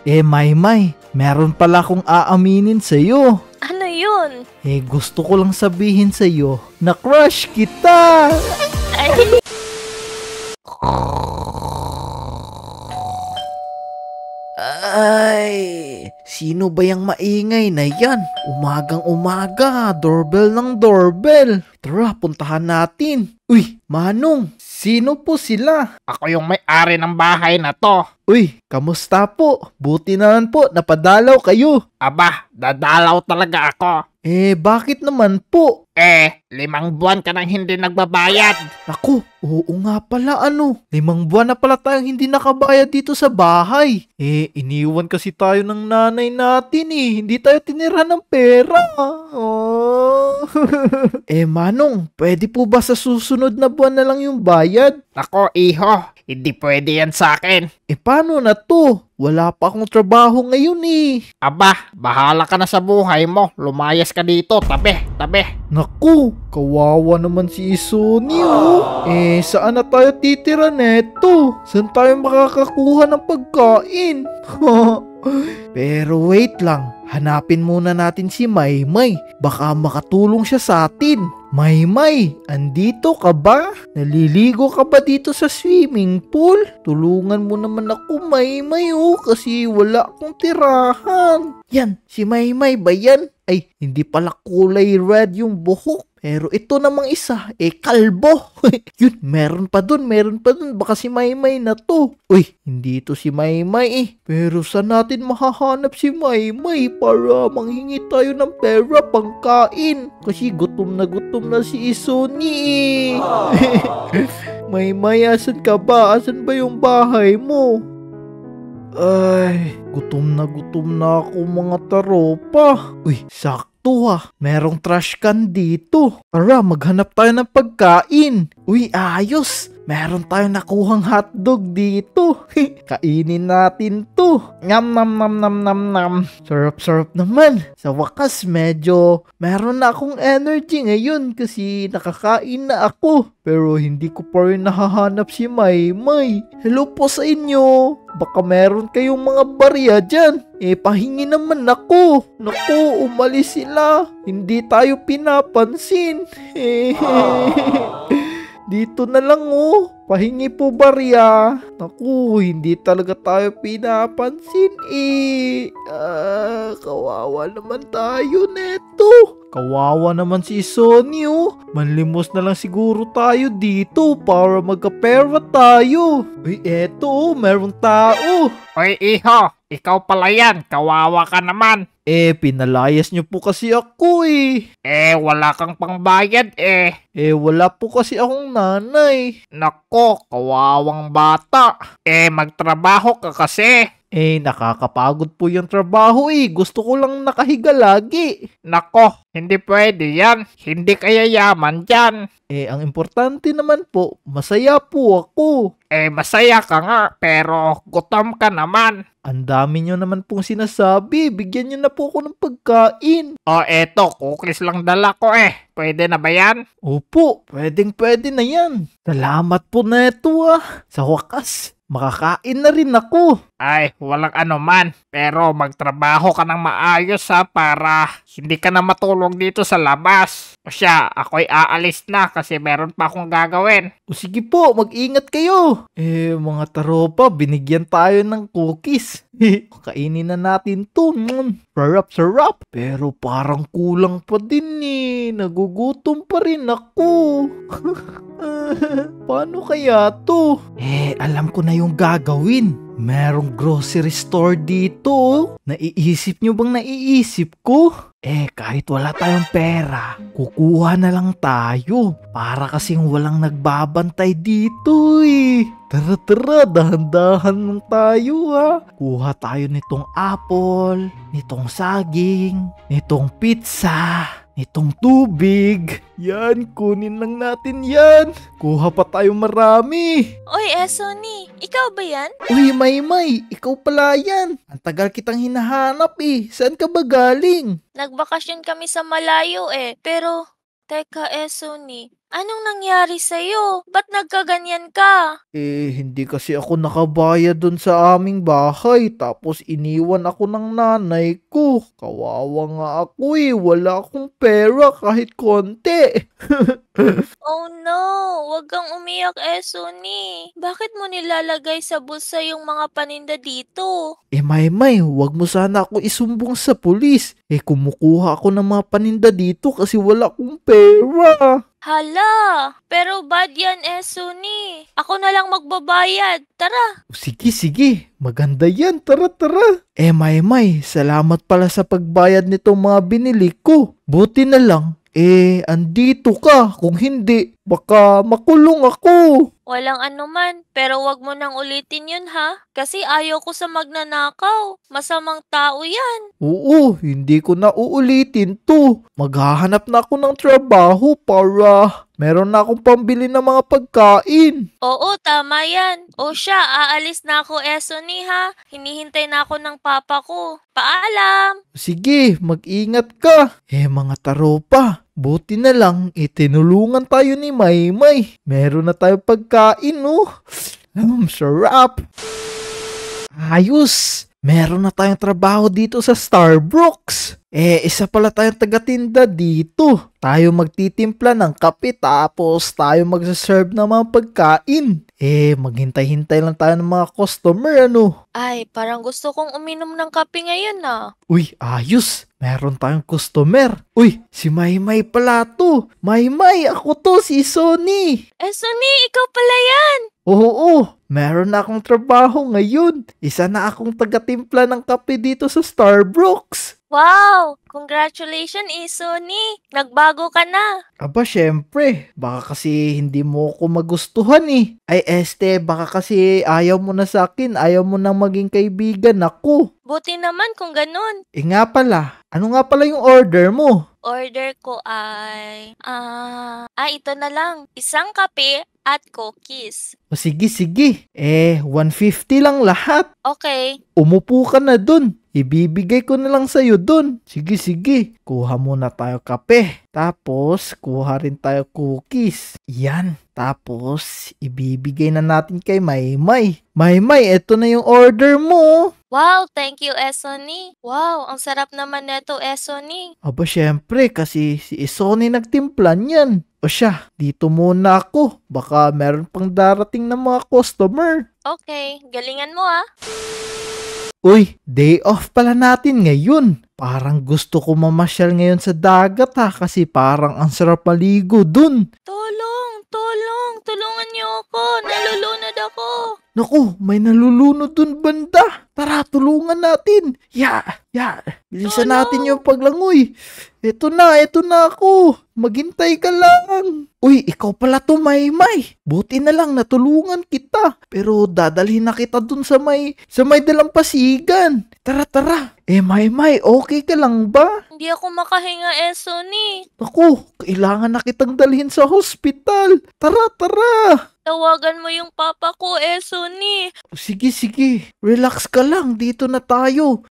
Maymay, meron pala akong aaminin sa'yo. Ano yun? Gusto ko lang sabihin sa'yo na crush kita. Ay, Ay, sino ba yung maingay na yan? Umagang umaga, doorbell ng doorbell. Tara, puntahan natin. Uy, Manong, sino po sila? Ako yung may-ari ng bahay na to. Uy, kamusta po? Buti naman po, napadalaw kayo. Aba, dadalaw talaga ako. Bakit naman po? 5 buwan ka nang hindi nagbabayad. Naku, oo nga pala 5 buwan na pala tayong hindi nakabayad dito sa bahay. Iniwan kasi tayo ng nanay natin Hindi tayo tinira ng pera. Oh. Manong, pwede po ba sa susunod na buwan na lang yung bayad? Nako, iho, hindi pwede yan sa akin. Paano na to? Wala pa akong trabaho ngayon Aba, bahala ka na sa buhay mo. Lumayas ka dito, tabi. Naku, kawawa naman si Isoni saan na tayo titira neto? Saan tayo makakakuha ng pagkain? Pero wait lang, hanapin muna natin si Maymay. Baka makatulong siya sa atin. Maymay, andito ka ba? Naliligo ka ba dito sa swimming pool? Tulungan mo naman ako, Maymay kasi wala akong tirahan. Yan, si Maymay ba yan? Ay, hindi pala kulay red yung buhok. Pero ito namang isa, kalbo. Yun, meron pa dun. Baka si Maymay na to. Uy, hindi to si Maymay Pero saan natin mahahanap si Maymay para manghingi tayo ng pera pangkain? Kasi gutom na si Isoni Maymay, asan ka ba? Asan ba yung bahay mo? Ay, gutom na ako mga taropa. Uy, sakto merong trash can dito. Tara, maghanap tayo ng pagkain. Uy, ayos. Meron tayong nakuhang hotdog dito. Kainin natin to. Ngam nam nam nam nam nam. Sarap naman. Sa wakas, medyo meron na akong energy ngayon kasi nakakain na ako. Pero hindi ko pa rin nahahanap si Maymay. Hello po sa inyo. Baka meron kayong mga barya dyan. Pahingi naman ako. Naku, umalis sila. Hindi tayo pinapansin. Dito na lang pahingi po barya. Naku, hindi talaga tayo pinapansin kawawa naman tayo neto. Kawawa naman si Sonny Manlimos na lang siguro tayo dito para magkapera tayo. Uy, eto merong tao. Oy, iho, ikaw pala yan. Kawawa ka naman. Pinalayas nyo po kasi ako wala kang pangbayad wala po kasi akong nanay. Nako, kawawang bata. Magtrabaho ka kasi. Nakakapagod po yung trabaho Gusto ko lang nakahiga lagi. Nako, hindi pwede yan. Hindi kaya yaman dyan. Ang importante naman po, masaya po ako. Masaya ka nga, pero gutom ka naman. Ang dami nyo naman pong sinasabi. Bigyan nyo na po ako ng pagkain. Eto, cookies lang dala ko Pwede na ba yan? Opo, pwede na yan. Salamat po neto Sa wakas, makakain na rin ako. Ay, walang anuman. Pero magtrabaho ka ng maayos para hindi ka na matulog dito sa labas. O siya, ako'y aalis na kasi meron pa akong gagawin. O sige po, mag-ingat kayo. Mga taropa, binigyan tayo ng cookies. Kainin na natin to. Sarap. Pero parang kulang pa din Nagugutom pa rin ako. Paano kaya to? Alam ko na yung gagawin. Merong grocery store dito. Naiisip nyo bang naiisip ko? Kahit wala tayong pera, kukuha na lang tayo. Para kasing walang nagbabantay dito Tara, dahan-dahan lang tayo Kuha tayo nitong apple, nitong saging, nitong pizza, nitong tubig. Yan, kunin lang natin yan. Kuha pa tayo marami. Oy, Sonny, ikaw ba yan? Uy, Maymay, ikaw pala yan. Ang tagal kitang hinahanap Saan ka ba galing? Nagbakasyon kami sa malayo Pero, teka, Sonny, Anong nangyari sa'yo? Ba't nagkaganyan ka? Hindi kasi ako nakabayad dun sa aming bahay. Tapos iniwan ako ng nanay ko. Kawawa nga ako wala akong pera kahit konti. Oh no! Huwag kang umiyak, Sony. Bakit mo nilalagay sa bulsa yung mga paninda dito? Maymay, wag mo sana ako isumbong sa pulis. Kumukuha ako ng mga paninda dito kasi wala akong pera. Hala! Pero bad yan, Sony. Ako na lang magbabayad. Tara! Sige. Maganda yan. Tara. Maymay, salamat pala sa pagbayad nitong mga binili ko. Buti na lang. Andito ka. Kung hindi, baka makulong ako. Walang anuman, pero wag mo nang ulitin yun ha. Kasi ayaw ko sa magnanakaw. Masamang tao yan. Oo, hindi ko na uulitin to. Maghahanap na ako ng trabaho para meron na akong pambili ng mga pagkain. Oo, tama yan. O siya, aalis na ako, Sony ha. Hinihintay na ako ng papa ko. Paalam! Sige, mag-ingat ka. Mga taropa, buti na lang tinulungan tayo ni Maymay. Meron na tayo pagkain, no? Sarap. Ayos. Meron na tayong trabaho dito sa Starbucks. Isa pala tayong tagatinda dito. Tayo magtitimpla ng kape tapos tayo magsaserve ng mga pagkain. Maghintay-hintay lang tayo ng mga customer, ano? Ay, parang gusto kong uminom ng kape ngayon ah. Uy, ayos. Meron tayong customer. Uy, si Maymay pala to. Maymay, ako to, si Sony. Sony, ikaw pala yan! Oo, meron na akong trabaho ngayon. Isa na akong tagatimpla ng kape dito sa Starbucks. Wow! Congratulations, Sony! Nagbago ka na! Aba, syempre. Baka kasi hindi mo ako magustuhan eh. Baka kasi ayaw mo na sa akin. Ayaw mo na maging kaibigan ako. Buti naman kung ganun. Nga pala. Ano nga pala yung order mo? Order ko ay... ito na lang. Isang kape at cookies. O sige. 150 lang lahat. Okay. Umupo ka na dun. Ibibigay ko na lang sa'yo dun. Sige. Kuha muna tayo kape. Tapos, kuha rin tayo cookies. Yan. Tapos, ibibigay na natin kay Maymay. Maymay, eto na yung order mo. Wow, thank you, Sony. Wow, ang sarap naman neto, Sony. Aba, syempre, kasi si Sony nagtimpla niyan. O siya, dito muna ako. Baka meron pang darating na mga customer. Okay, galingan mo ah. Uy, day off pala natin ngayon. Parang gusto ko mamasyal ngayon sa dagat kasi parang ang sarap maligo dun. Tulungan niyo ako. Nalulunod ako. Naku, may nalulunod dun banda. Tara, tulungan natin. Bilisan natin yung paglangoy. Eto na ako. Maghintay ka lang. Uy, ikaw pala to, Maymay. Buti na lang natulungan kita. Pero dadalhin na kita dun sa may dalampasigan. Tara. Maymay, okay ka lang ba? Hindi ako makahinga, Sony. Naku, kailangan na kitang dalhin sa hospital. Tara. Tawagan mo yung papa ko, Sony. Sige. Relax ka lang. Dito na tayo.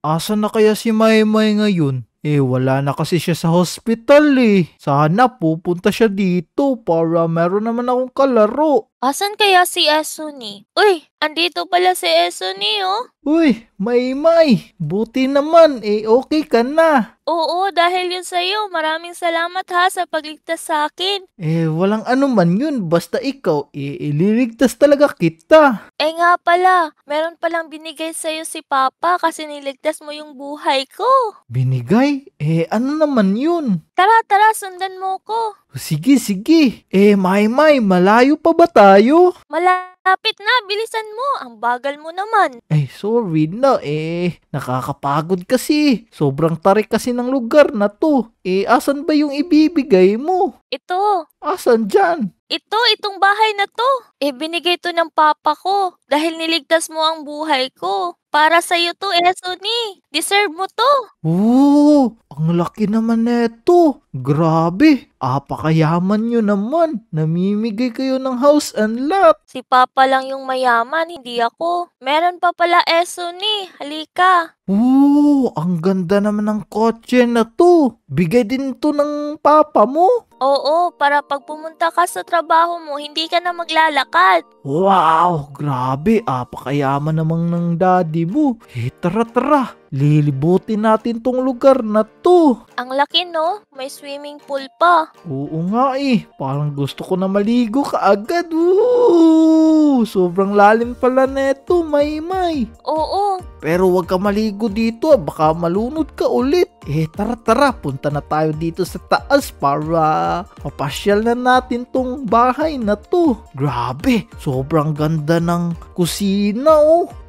Asan na kaya si Maymay ngayon? Wala na kasi siya sa hospital eh. Sana pupunta siya dito para meron naman akong kalaro. Asan kaya si Sony? Uy, andito pala si Sony oh. Uy, Maymay. Buti naman. Okay ka na. Oo, dahil yun sa'yo. Maraming salamat ha sa pagligtas sa akin. Walang anuman yun. Basta ikaw, ililigtas talaga kita. Nga pala, meron palang binigay sa'yo si Papa kasi niligtas mo yung buhay ko. Binigay? Ano naman yun? Tara, sundan mo ko. Sige. Maymay, malayo pa ba tayo? Malapit na, bilisan mo. Ang bagal mo naman. Sorry na. Nakakapagod kasi. Sobrang tarik kasi ng lugar na to. Asan ba yung ibibigay mo? Ito. Asan dyan? Itong bahay na to. Binigay to ng papa ko dahil niligtas mo ang buhay ko. Para sa'yo to, Sony. Deserve mo to. Ang laki naman neto. Grabe, apakayaman nyo naman. Namimigay kayo ng house and lot. Si Papa lang yung mayaman, hindi ako. Meron pa pala, Sony. Halika. Ang ganda naman ng kotse na to. Bigay din to ng papa mo. Oo, para pag pumunta ka sa trabaho mo, hindi ka na maglalakad. Wow, grabe, apakayaman namang ng daddy mo. Tara, lilibutin natin tong lugar na to. Ang laki no, may swimming pool pa. Oo nga parang gusto ko na maligo kaagad. Sobrang lalim pala neto, Maymay. Oo, Pero wag ka maligo dito, baka malunod ka ulit. Tara, punta na tayo dito sa taas para mapasyal na natin tong bahay na to. Grabe, sobrang ganda ng kusina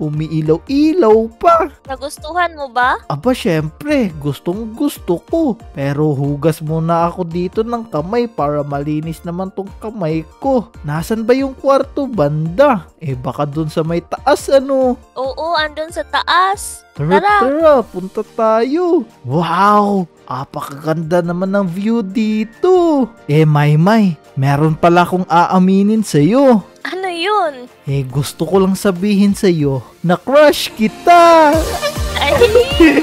umiilaw-ilaw pa. nagustuhan mo ba? Aba, syempre, gustong gusto ko. Pero hugas muna ako dito ng kamay para malinis naman tong kamay ko. Nasaan ba yung kwarto banda? Baka dun sa may taas Oo, andun sa taas. Tara, punta tayo. Wow, apakaganda naman ng view dito. Maymay, meron pala akong aaminin sa'yo. Ano yun? Gusto ko lang sabihin sa'yo na crush kita. Ay,